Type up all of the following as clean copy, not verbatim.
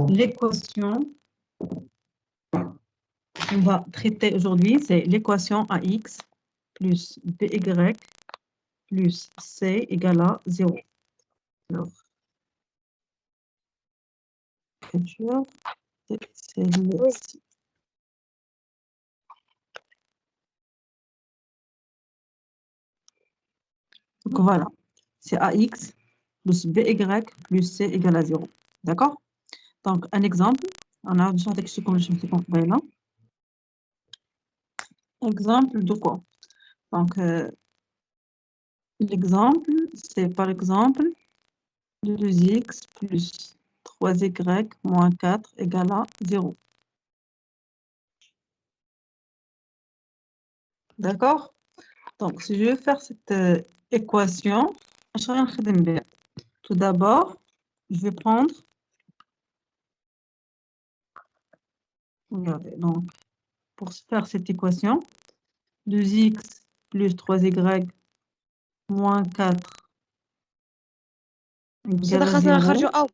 l'équation qu'on va traiter aujourd'hui, c'est l'équation AX plus BY plus C égale à 0. Alors, c'est le... Donc voilà, c'est AX plus BY plus C égale à 0. D'accord? Donc, un exemple, on a déjà avec ce que je me suis compris là. Exemple de quoi? Donc, l'exemple, c'est par exemple 2x plus 3y moins 4 égale à 0. D'accord? Donc, si je veux faire cette équation, tout d'abord, je vais prendre, regardez, donc, pour faire cette équation, 2x plus 3y moins 4 égale à 0.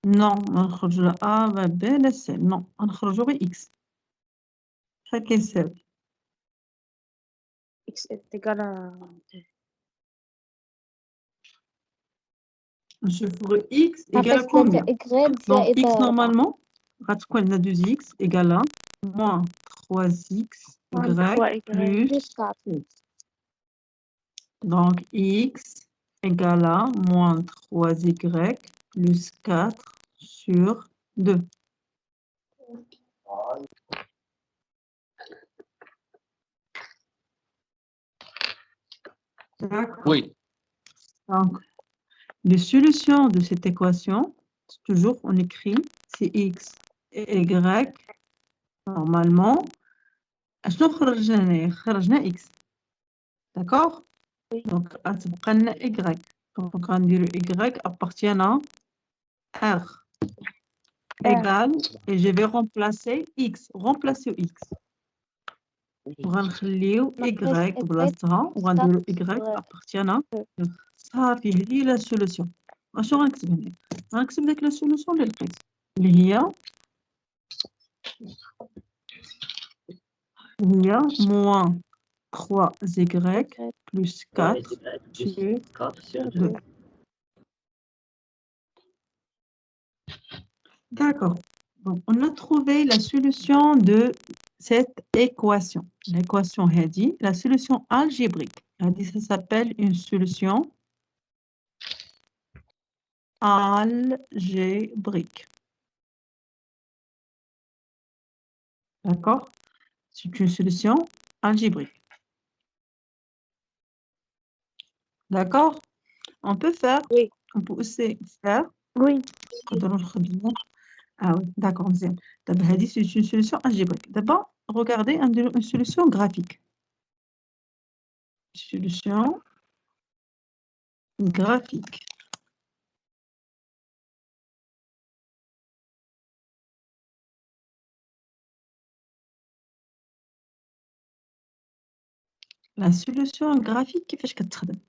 Non, نخرج ل A va B لا C. Non, نخرجوا غير X. شحال كيساوي؟ X est égal à 2. نشوفوا غير X égale à combien? Donc, X normalement, غتكون عندنا 2X égale à moins 3X Y plus 4. Donc, X égale à moins 3Y plus 4 sur 2. D'accord. Oui. Donc, les solutions de cette équation, toujours on écrit c'est X et Y. Normalement, شنو خرجنا خرجنا X. D'accord? Oui. Donc, غتبقى لنا Y. Donc, غنديرو Y appartient à R. Égal, et je vais remplacer X. Remplacer X. وغنخليو Y بلاصتها وغنديرو Y appartient à R. صافي هذه هي لا سوليسيون. اشنو غنكتب هنا؟ غنكتب ديك لا سوليسيون اللي لقيت اللي هي moins 3y plus 4 sur 2. D'accord. Donc, on a trouvé la solution de cette équation. L'équation Hedi, la solution algébrique. Ça s'appelle une solution algébrique. D'accord? C'est une solution algébrique. D'accord? On peut faire, oui. On peut aussi faire. Oui. Ah oui, d'accord, c'est une solution algébrique. D'abord, regardez une solution graphique. Solution graphique. La solution graphique, كيفاش كتخدم؟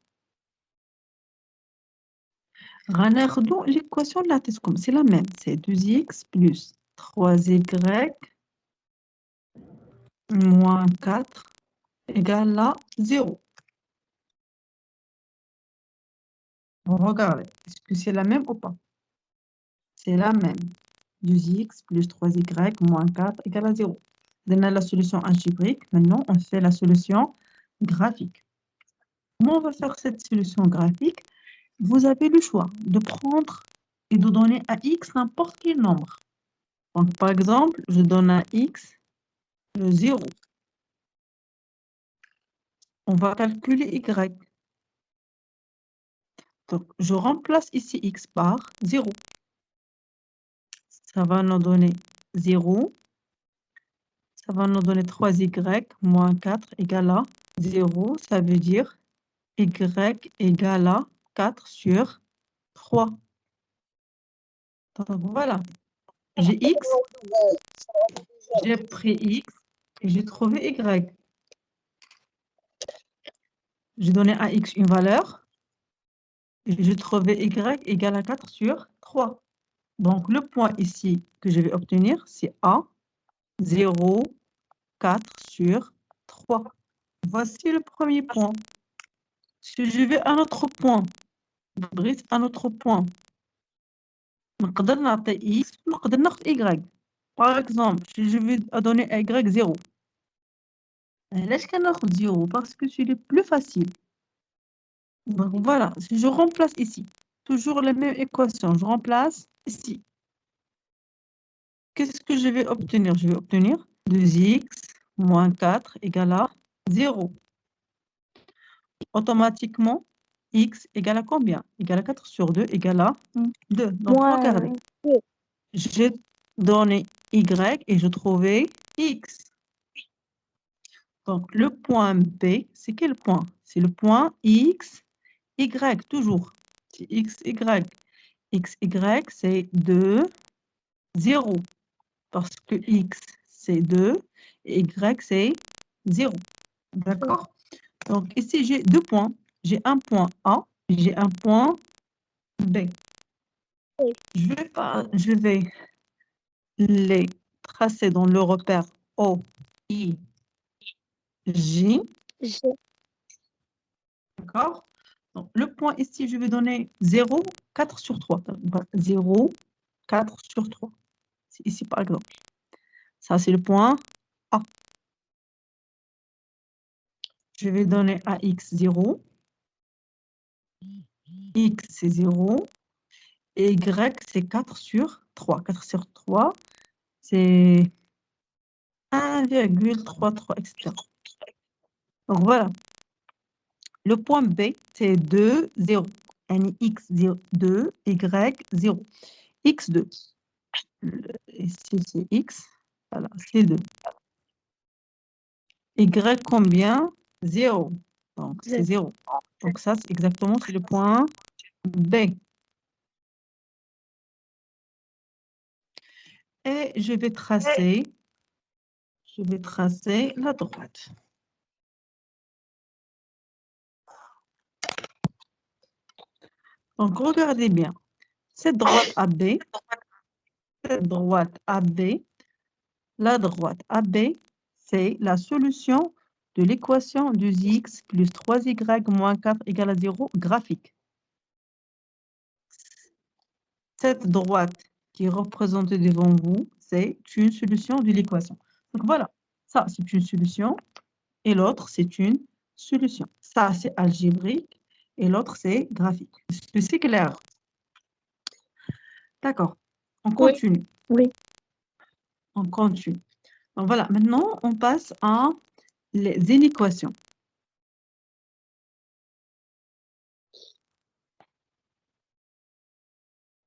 غناخدو l'équation اللي عطيتكم, c'est la même, c'est 2x plus 3y moins 4 égale à 0. Regardez, est-ce que c'est la même ou pas? C'est la même. 2x plus 3y moins 4 égale à 0. On a la solution algébrique. Maintenant, on fait la solution graphique. Comment on va faire cette solution graphique? Vous avez le choix de prendre et de donner à x n'importe quel nombre. Donc, par exemple, je donne à x le 0. On va calculer y. Donc, je remplace ici x par 0. Ça va nous donner 0. Ça va nous donner 3y moins 4 égale à 0. Ça veut dire y égale à 4 sur 3. Donc, voilà. J'ai x, j'ai pris x et j'ai trouvé y. J'ai donné à x une valeur et j'ai trouvé y égale à 4 sur 3. Donc, le point ici que je vais obtenir, c'est A, 0, 4 sur 3. Voici le premier point. Si je vais à un autre point, un autre point, نقدر نعطي X, نقدر ناخد Y. Par exemple, si je vais donner à Y 0. علاش كناخد 0 parce que c'est le plus facile. Donc voilà, si je remplace ici, toujours la même équation, je remplace ici. Qu'est-ce que je vais obtenir? Je vais obtenir 2x moins 4 égale à 0. Automatiquement, x égale à combien? Égale à 4 sur 2 égale à 2. Donc, regardez. J'ai donné y et je trouvais x. Donc, le point B, c'est quel point? C'est le point x, y, toujours. C'est x, y. X, y, c'est 2, 0. Parce que x, c'est 2, et y, c'est 0. D'accord? Donc, ici, j'ai deux points. J'ai un point A, et j'ai un point B. Oui. Je vais les tracer dans le repère O, I, J. D'accord? Donc, le point ici, je vais donner 0, 4 sur 3. 0, 4 sur 3. C'est ici, par exemple. Ça, c'est le point A. Je vais donner à x 0. X, c'est 0. Et y, c'est 4 sur 3. 4 sur 3, c'est 1,33, etc. Donc, voilà. Le point B, c'est 2, 0. X, 0, 2, Y, 0. X, 2. Ici, c'est X. Voilà, c'est 2. Y, combien? 0. Donc, c'est 0. Donc, ça, c'est exactement le point B. Et je vais tracer la droite. Donc, regardez bien. Cette droite AB, la droite AB, c'est la solution de l'équation 2x plus 3y moins 4 égale à 0 graphique. Cette droite qui est représentée devant vous, c'est une solution de l'équation. Donc voilà, ça c'est une solution et l'autre c'est une solution. Ça c'est algébrique et l'autre c'est graphique. Est-ce que c'est clair? D'accord, on continue. Oui. On continue. Donc voilà, maintenant on passe à les inéquations.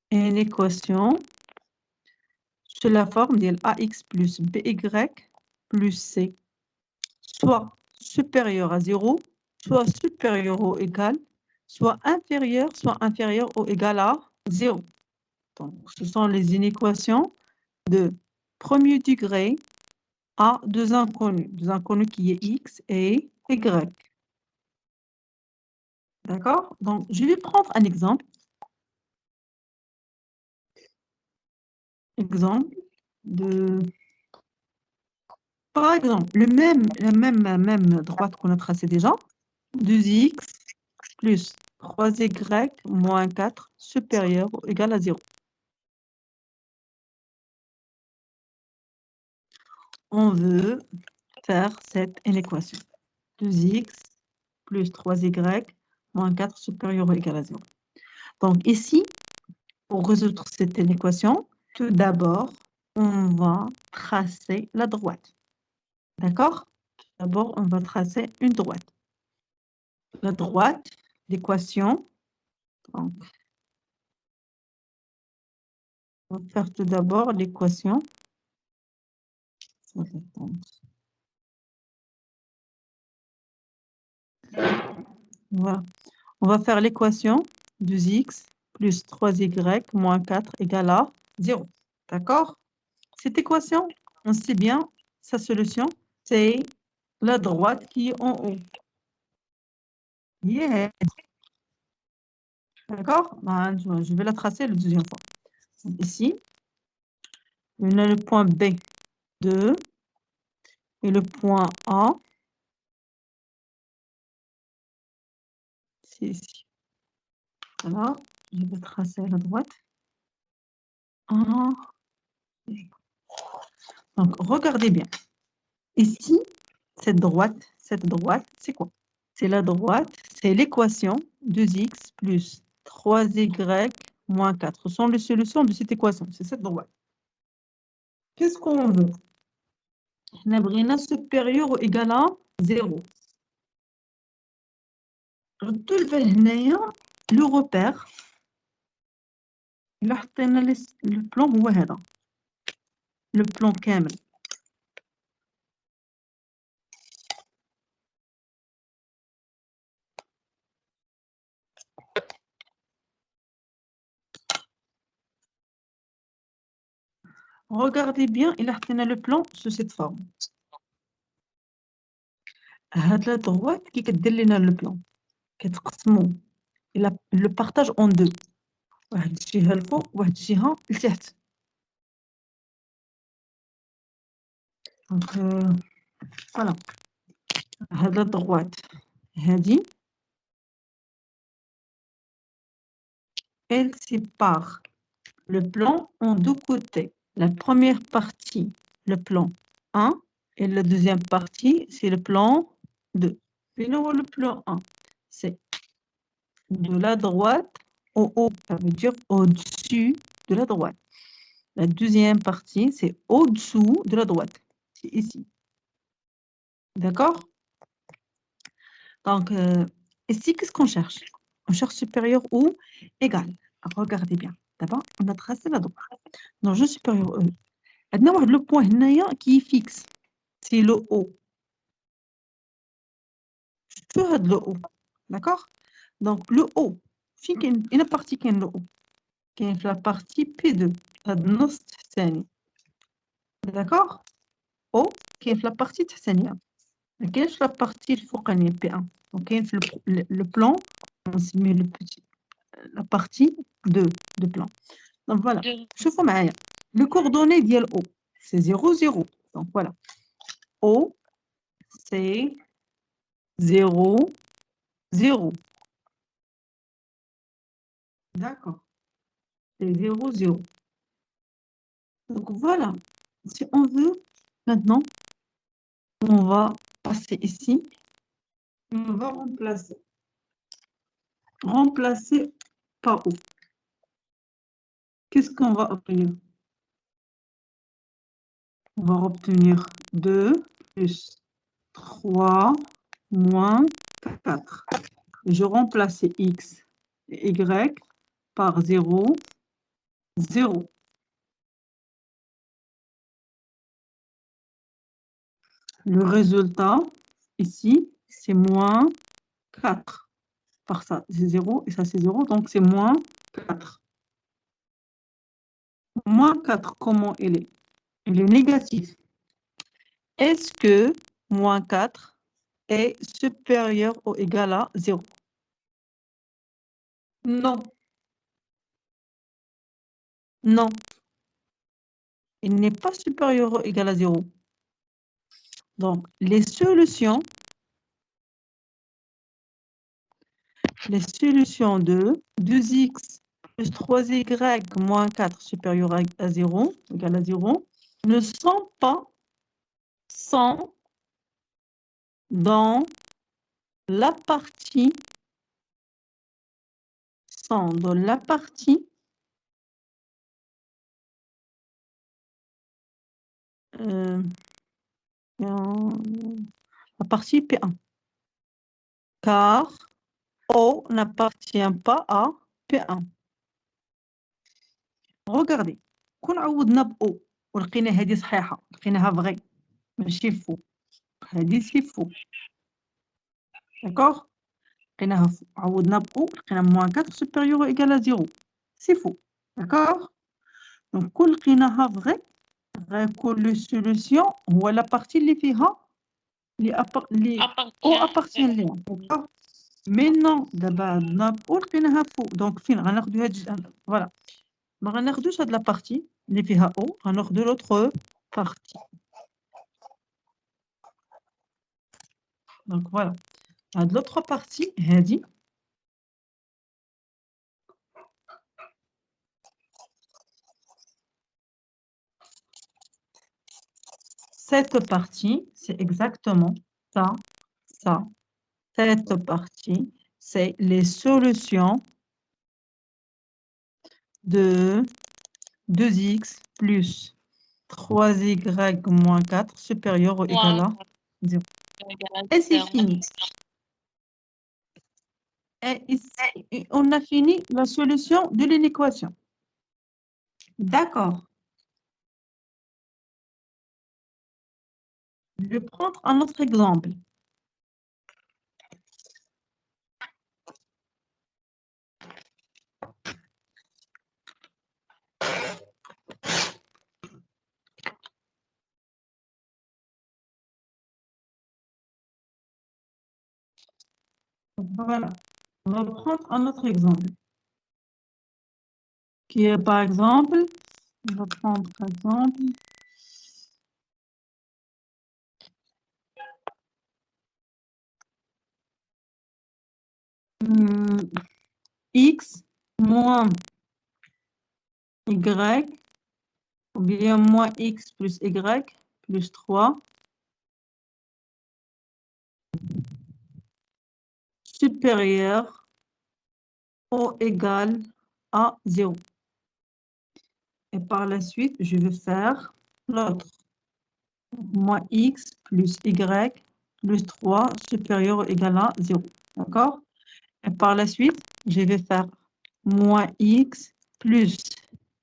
Une équation sous la forme de ax plus by plus c, soit supérieur à 0, soit supérieur ou égal, soit inférieur ou égal à 0. Donc, ce sont les inéquations de premier degré à deux inconnus qui est x et y. D'accord? Donc, je vais prendre un exemple. Par exemple, la même droite qu'on a tracée déjà, 2x plus 3y moins 4 supérieur ou égal à 0. On veut faire cette inéquation. 2x plus 3y moins 4 supérieur ou égal à 0. Donc ici, pour résoudre cette inéquation, tout d'abord, on va tracer la droite. D'accord? D'abord, on va tracer une droite. La droite, l'équation. On va faire tout d'abord l'équation. Voilà. On va faire l'équation 2x plus 3y moins 4 égale à 0. D'accord? Cette équation, on sait bien, sa solution, c'est la droite qui est en haut. Yeah. D'accord? Ben, je vais la tracer la deuxième fois. Ici, on a le point B, 2, et le point A, c'est ici. Voilà, je vais tracer à la droite. 1. Donc, regardez bien. Ici, cette droite, c'est quoi? C'est la droite, c'est l'équation 2x plus 3y moins 4. Ce sont les solutions de cette équation, c'est cette droite. Qu'est-ce qu'on veut? On a supérieur ou égal à 0. Le repère, le plan هو هذا. Le plan كامل. Regardez bien, il a le plan sous cette forme. هاد la droite qui كدير لنا le plan. كتقسمو. Il le partage en deux. واحد الجهة الفوق واحد الجهة لتحت. Donc voilà. هاد la droite. هادي. Elle sépare le plan en deux côtés. La première partie, le plan 1, et la deuxième partie, c'est le plan 2. Le plan 1, c'est de la droite au haut, ça veut dire au-dessus de la droite. La deuxième partie, c'est au-dessous de la droite. C'est ici. D'accord? Donc, ici, qu'est-ce qu'on cherche? On cherche supérieur ou égal. Alors, regardez bien. D'abord, on a tracé la droite. Donc, je supérieur au le point qui est fixe. C'est le haut. Sur le haut. D'accord? Donc, le haut. Il y a une partie qui est le haut. Qui est la partie P2. D'accord? O qui est la partie تحتانية. ما كاينش la partie الفوقانية P1. Donc كاين في le plan on met la partie 2 de plan. Donc voilà. شوفوا معايا. Le coordonnée ديال O c'est 0 0. Donc voilà. O c'est 0 0. D'accord. C'est 0 0. Donc voilà. Si on veut maintenant on va passer ici. On va remplacer par O. Qu'est-ce qu'on va obtenir? On va obtenir 2 plus 3 moins 4. Je remplace x et y par 0, 0. Le résultat, ici, c'est moins 4. Par ça, c'est 0 et ça, c'est 0. Donc, c'est moins 4. Moins 4, comment il est? Il est négatif. Est-ce que moins 4 est supérieur ou égal à 0? Non. Non. Il n'est pas supérieur ou égal à 0. Donc, les solutions de 2x plus 3y moins 4 supérieur à 0, égal à 0, ne sont pas dans la partie P1. Car O n'appartient pas à P1. Regardez. كون عوضنا ب O ولقينا هذه صحيحة لقيناها فغي ماشي فو هذه سي فو d'accord لقيناها فو عوضنا ب O لقينا moins 4 supérieur ou égal à 0 c'est faux d'accord donc كل لقيناها فغي كل solution هو la partie اللي فيها اللي O appartient ليها d'accord mais non دابا عندنا ب O لقيناها فو donc فين غناخدو هاد فوالا ما غناخدوش هاد لا بارتي اللي فيها او، غناخدو l'autre partie. دونك فوالا هاد l'autre partie هادي cette partie c'est exactement ça, ça. Cette partie c'est les solutions de 2x plus 3y moins 4 supérieur ou égal à 0. Et c'est fini. Et ici, on a fini la solution de l'équation. D'accord. Je vais prendre un autre exemple. Voilà. On va prendre un autre exemple. Qui est par exemple, on va prendre par exemple, x moins y, ou bien moins x plus y plus 3 supérieur ou égal à 0. Et par la suite, je vais faire l'autre. Moins x plus y plus 3 supérieur ou égal à 0. D'accord? Et par la suite, je vais faire moins x plus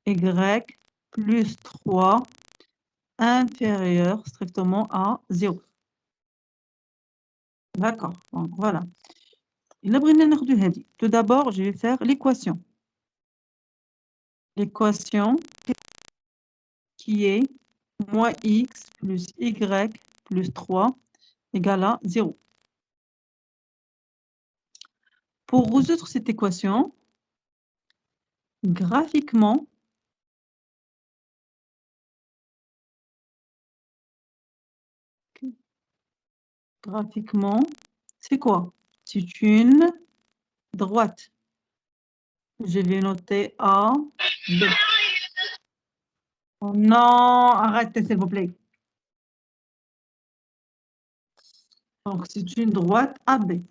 y plus 3 inférieur strictement à 0. D'accord. Donc voilà. Tout d'abord, je vais faire l'équation. L'équation qui est moins x plus y plus 3 égale à 0. Pour résoudre cette équation, graphiquement, c'est quoi? C'est une droite. Je vais noter A, B. Oh non, arrêtez s'il vous plaît. Donc, c'est une droite AB.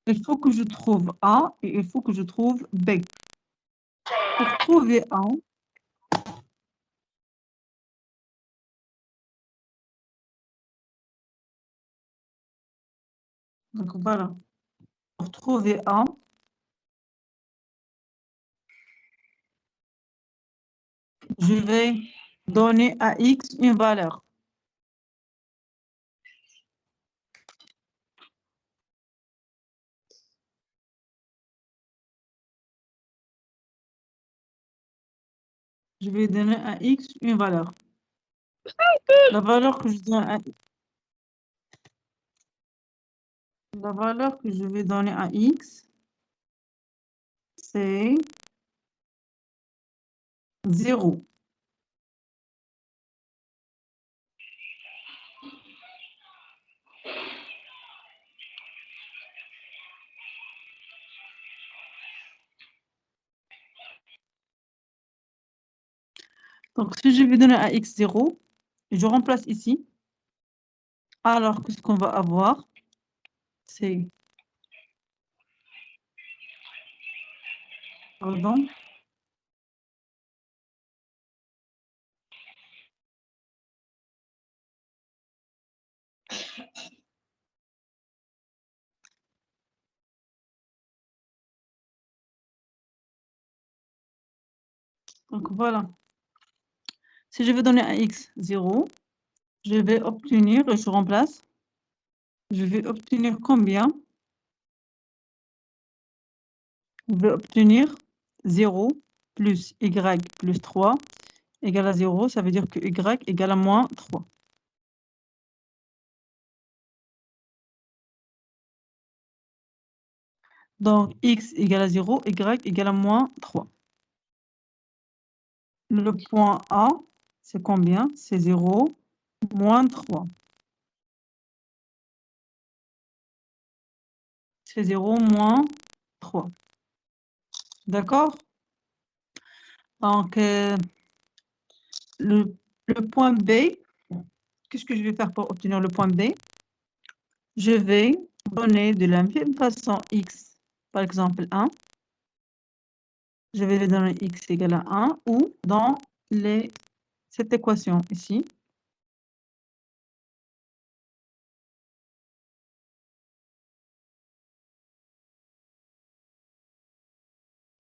Il faut que je trouve A et il faut que je trouve B. Pour trouver A, donc voilà. Pour trouver A, je vais donner à X une valeur. Je vais donner à X une valeur. La valeur que je donne à La valeur que je vais donner à X, c'est 0. Donc, si je vais donner à X 0, je remplace ici. Alors que ce qu'on va avoir, c'est... Pardon. Donc, voilà. Si je veux donner à X 0, je vais obtenir, je remplace, je vais obtenir combien? Je vais obtenir 0 plus Y plus 3 égale à 0. Ça veut dire que Y égale à moins 3. Donc, X égale à 0, Y égale à moins 3. Le point A, c'est combien? C'est 0, moins 3. C'est 0, moins 3. D'accord? Donc, le point B, qu'est-ce que je vais faire pour obtenir le point B? Je vais donner de la même façon x, par exemple 1. Je vais donner x égale à 1 ou dans cette équation ici.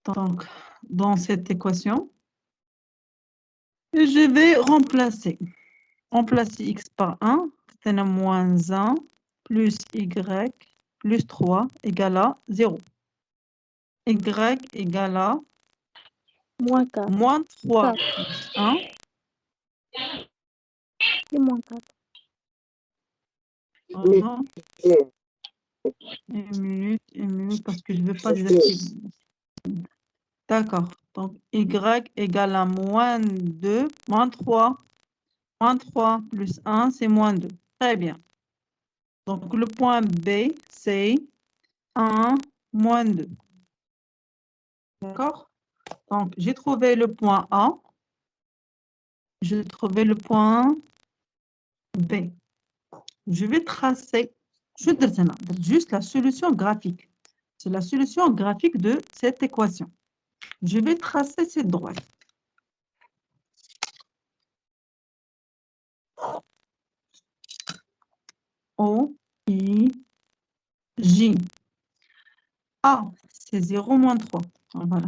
Donc, dans cette équation, je vais remplacer x par 1, c'est un moins 1, plus y, plus 3, égale à 0. Y égale à Moins 4. moins 3 4. plus 1. Et moins 4. Attends. Une minute, parce que je ne veux pas désactiver. D'accord. Donc, y égale à moins 2, moins 3. Moins 3 plus 1, c'est moins 2. Très bien. Donc, le point B, c'est 1, moins 2. D'accord? Donc, j'ai trouvé le point A. J'ai trouvé le point B. Je vais tracer juste la solution graphique. C'est la solution graphique de cette équation. Je vais tracer cette droite. O, I, J. A, c'est 0, moins 3. Voilà.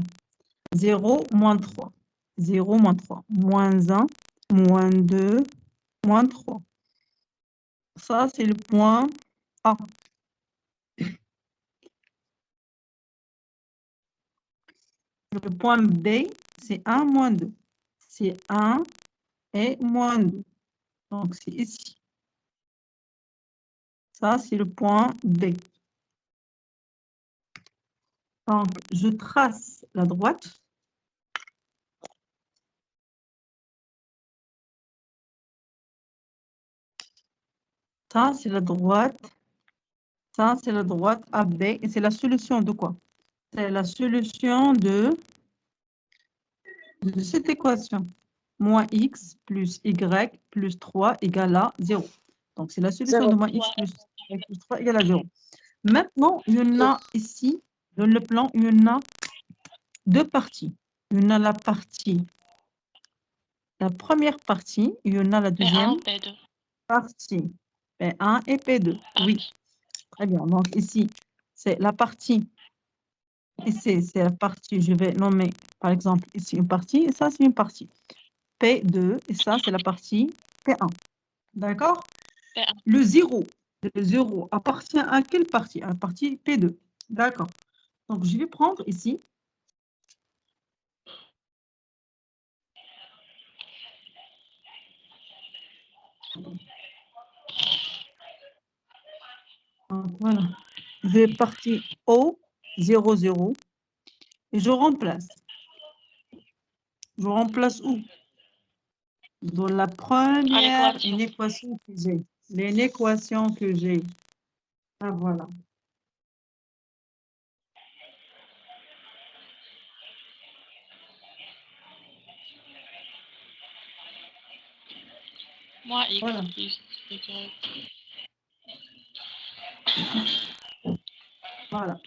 0, moins 3. 0, moins 3. Moins 1, moins 2, moins 3. Ça, c'est le point A. Le point B, c'est 1, moins 2. C'est 1 et moins 2. Donc, c'est ici. Ça, c'est le point B. Donc, je trace la droite. Ça, c'est la droite. Ça, c'est la droite AB. Et c'est la solution de quoi? C'est la solution de cette équation. Moins x plus y plus 3 égale à 0. Donc, c'est la solution 0. de moins x plus y plus 3 égale à 0. Maintenant, il y en a ici, dans le plan, il y en a deux parties. Il y en a la première partie, il y en a la deuxième P1, P2. partie. P1 et P2. Oui, très bien. Donc, ici, c'est la partie. Ici, c'est la partie, je vais nommer, par exemple, ici une partie, et ça, c'est une partie. P2, et ça, c'est la partie P1. D'accord? P1. Le 0 appartient à quelle partie? À la partie P2. D'accord. Donc, je vais prendre ici. Donc, voilà. Je vais partir au 0, 0. Et je remplace. Je remplace où? Dans la première équation que j'ai. L'équation que j'ai. Ah, voilà. Moins x Voilà. plus y. Voilà.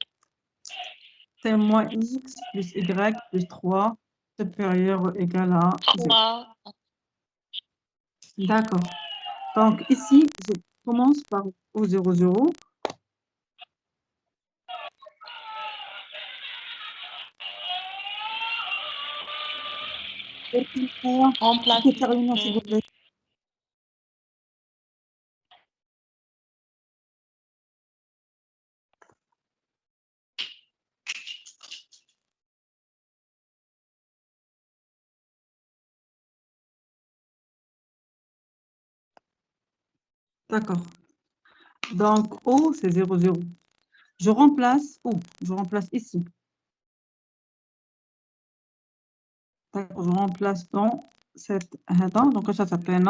C'est moins x plus y plus 3 supérieur ou égal à 0. 3. D'accord. Donc, ici, je commence par au 0, 0. Remplace. Carolina, s'il vous plaît. D'accord. Donc, O, c'est 0, 0. Je remplace où? Je remplace ici. Je remplace dans cette header. Donc, ça s'appelle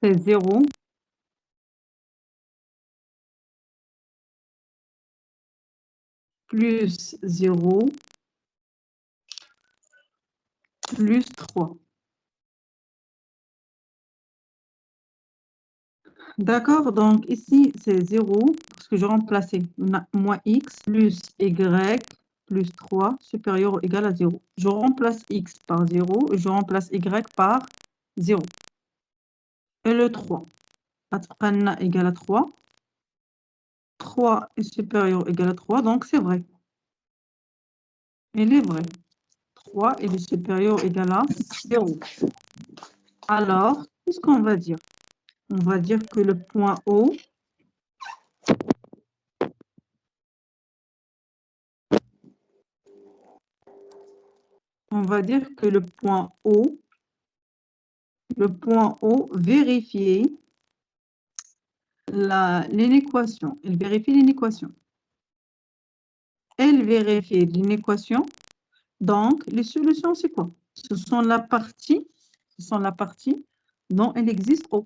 c'est 0 plus 0 plus 3. D'accord, donc ici c'est 0 parce que je remplaçais moins x plus y plus 3 supérieur ou égal à 0. Je remplace x par 0 et je remplace y par 0. Et le 3, égal à 3. 3 est supérieur ou égal à 3, donc c'est vrai. Il est vrai. 3 est supérieur ou égal à 0. Alors, qu'est-ce qu'on va dire? On va dire que le point O vérifie l'inéquation. Il vérifie l'inéquation. Elle vérifie l'inéquation. Donc, les solutions, c'est quoi? Ce sont la partie dont il existe O.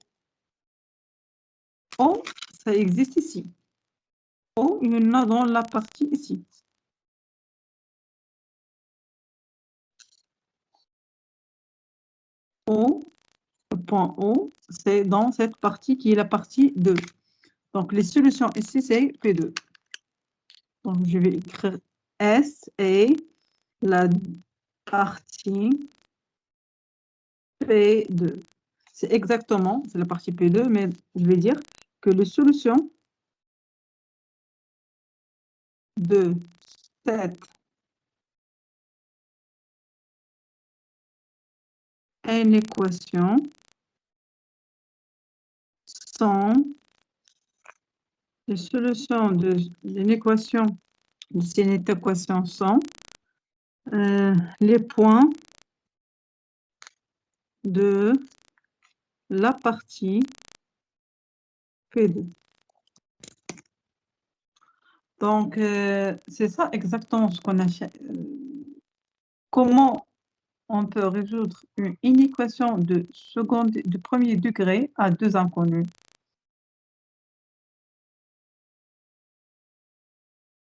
O, ça existe ici. O, il y en a dans la partie ici. O, le point O, c'est dans cette partie qui est la partie 2. Donc, les solutions ici, c'est P2. Donc, je vais écrire S et la partie P2. C'est exactement, c'est la partie P2, mais je vais dire que les solutions de cette inéquation sont les solutions de l'inéquation de cette équation sont les points de la partie P2. Donc, c'est ça exactement ce qu'on a fait. Comment on peut résoudre une inéquation de premier degré à deux inconnus?